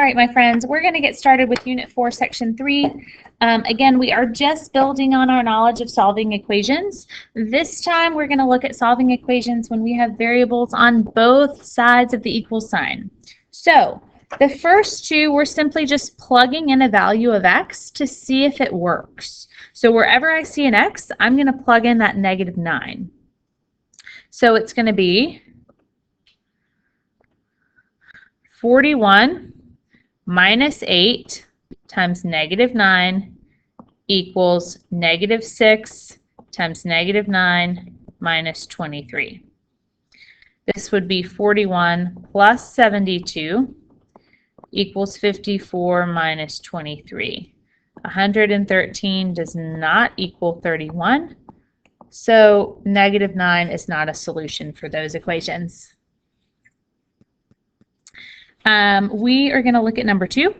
right, my friends, we're going to get started with Unit 4, Section 3. Again, we are just building on our knowledge of solving equations. This time, we're going to look at solving equations when we have variables on both sides of the equal sign. So, the first two, we're simply just plugging in a value of x to see if it works. So, wherever I see an x, I'm going to plug in that -9. So, it's going to be 41 minus 8 times -9 equals -6 times -9 minus 23. This would be 41 plus 72 equals 54 minus 23. 113 does not equal 31, so -9 is not a solution for those equations. We are going to look at number 2.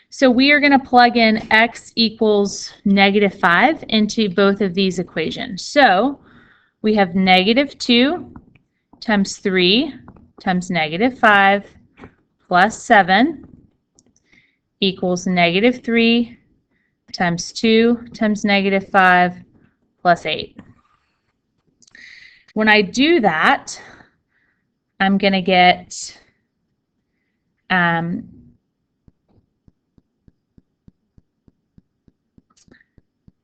So we are going to plug in x equals -5 into both of these equations. So we have -2 times 3 times -5 plus 7 equals -3 times 2 times -5 plus 8. When I do that, I'm going to get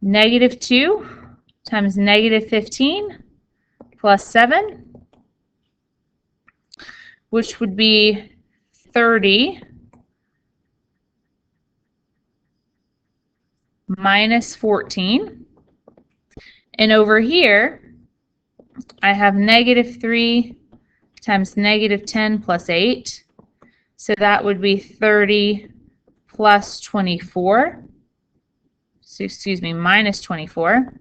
-2 times -15 plus 7, which would be 30 minus 14. And over here, I have -3 times -10 plus 8. So that would be 30 plus 24. So, excuse me, minus 24.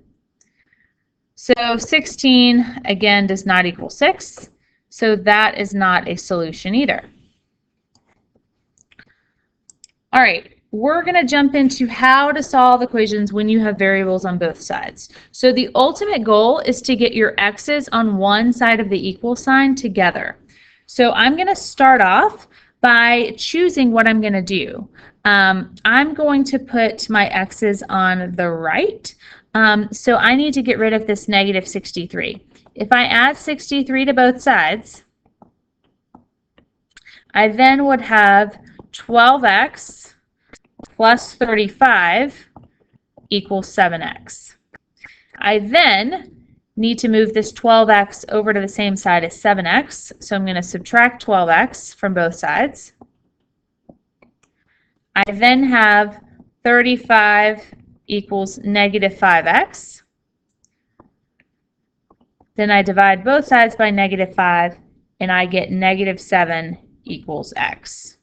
So 16, again, does not equal 6. So that is not a solution either. All right, we're going to jump into how to solve equations when you have variables on both sides. So the ultimate goal is to get your x's on one side of the equal sign together. So I'm going to start off by choosing what I'm going to do. I'm going to put my x's on the right. So I need to get rid of this -63. If I add 63 to both sides, I then would have 12x plus 35 equals 7x. I then need to move this 12x over to the same side as 7x, so I'm going to subtract 12x from both sides. I then have 35 equals -5x. Then I divide both sides by -5, and I get -7 equals x.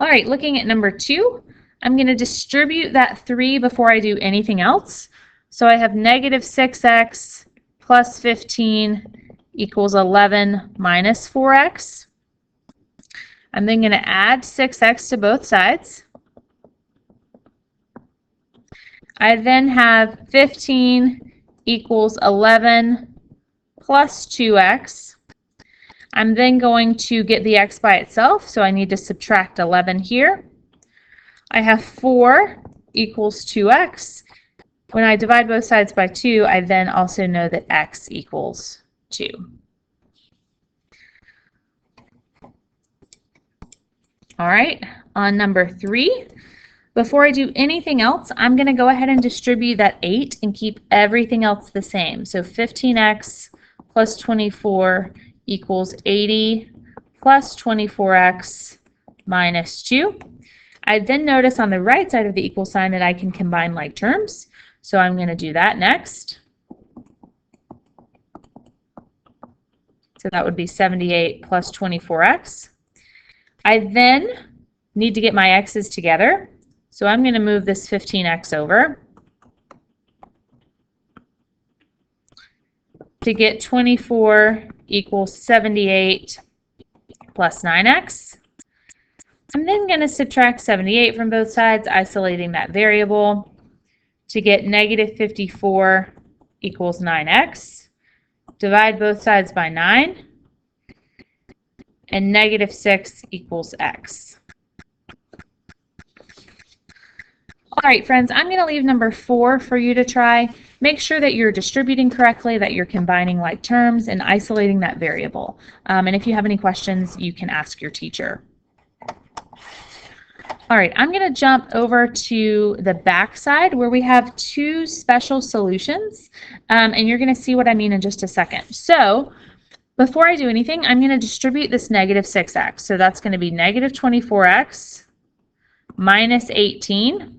All right, looking at number 2, I'm going to distribute that 3 before I do anything else. So I have -6x plus 15 equals 11 minus 4x. I'm then going to add 6x to both sides. I then have 15 equals 11 plus 2x. I'm then going to get the x by itself, so I need to subtract 11 here. I have 4 equals 2x. When I divide both sides by 2, I then also know that x equals 2. All right, on number 3, before I do anything else, I'm going to go ahead and distribute that 8 and keep everything else the same. So 15x plus 24 equals 80 plus 24x minus 2. I then notice on the right side of the equal sign that I can combine like terms. So I'm going to do that next. So that would be 78 plus 24x. I then need to get my x's together. So I'm going to move this 15x over to get 24 equals 78 plus 9x. I'm then going to subtract 78 from both sides, isolating that variable, to get -54 equals 9x. Divide both sides by 9. and negative 6 equals x. All right, friends, I'm going to leave number 4 for you to try. Make sure that you're distributing correctly, that you're combining like terms, and isolating that variable. And if you have any questions, you can ask your teacher. All right, I'm going to jump over to the back side where we have 2 special solutions, and you're going to see what I mean in just a second. So before I do anything, I'm going to distribute this negative 6x. So that's going to be negative 24x minus 18.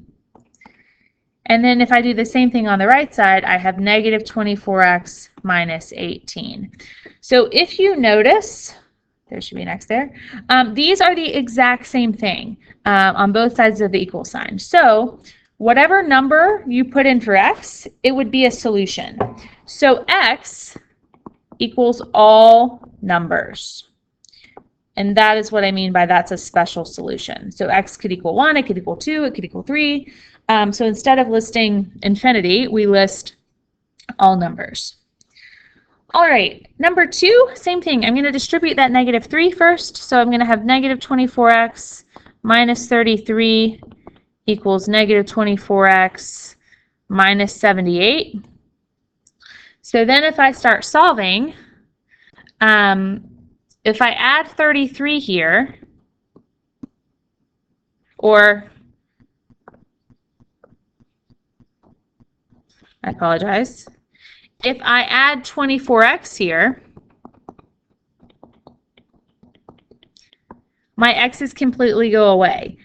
And then if I do the same thing on the right side, I have negative 24x minus 18. So if you notice, there should be an x there. These are the exact same thing on both sides of the equal sign. So whatever number you put in for x, it would be a solution. So x equals all numbers. And that is what I mean by that's a special solution. So x could equal 1, it could equal 2, it could equal 3. So instead of listing infinity, we list all numbers. All right, number 2, same thing. I'm going to distribute that negative 3 first. So I'm going to have negative 24x minus 33 equals negative 24x minus 78. So then if I start solving, if I add 33 here, or I apologize. If I add 24x here, my x's completely go away.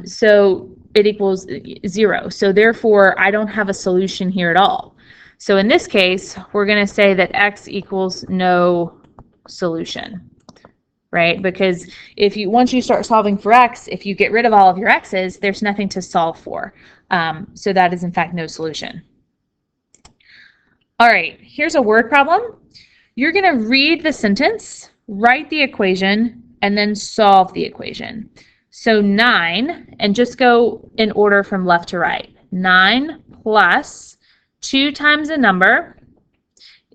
So it equals 0. So therefore, I don't have a solution here at all. So in this case, we're going to say that x equals no solution, right? Because if you once you start solving for x, if you get rid of all of your x's, there's nothing to solve for. So that is in fact no solution. All right, here's a word problem. You're going to read the sentence, write the equation, and then solve the equation. So 9, and just go in order from left to right. 9 plus 2 times a number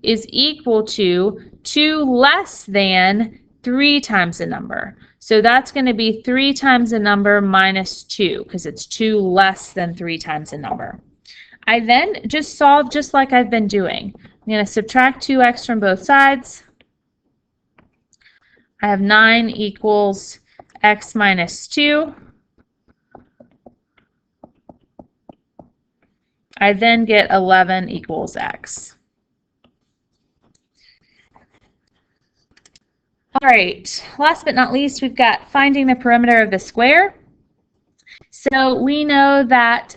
is equal to 2 less than 3 times a number. So that's going to be 3 times a number minus 2, because it's 2 less than 3 times a number. I then just solve just like I've been doing. I'm going to subtract 2x from both sides. I have 9 equals x minus 2. I then get 11 equals x. All right, last but not least, we've got finding the perimeter of the square. So we know that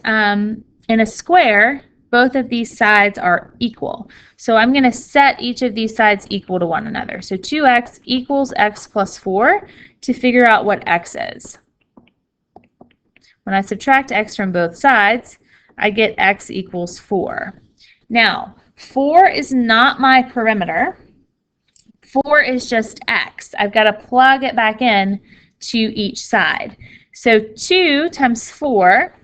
in a square, both of these sides are equal. So I'm going to set each of these sides equal to one another. So 2x equals x plus 4 to figure out what x is. When I subtract x from both sides, I get x equals 4. Now, 4 is not my perimeter. 4 is just x. I've got to plug it back in to each side. So 2 times 4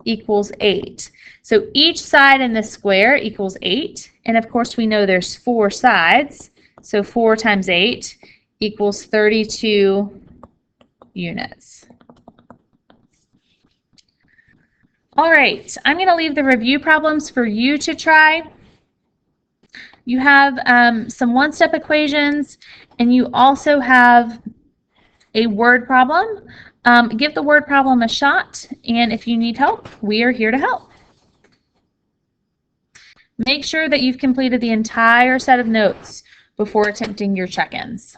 equals 8. So each side in the square equals 8. And of course we know there's 4 sides. So 4 times 8 equals 32 units. All right, I'm going to leave the review problems for you to try. You have some one-step equations, and you also have a word problem. Give the word problem a shot, and if you need help, we are here to help. Make sure that you've completed the entire set of notes before attempting your check-ins.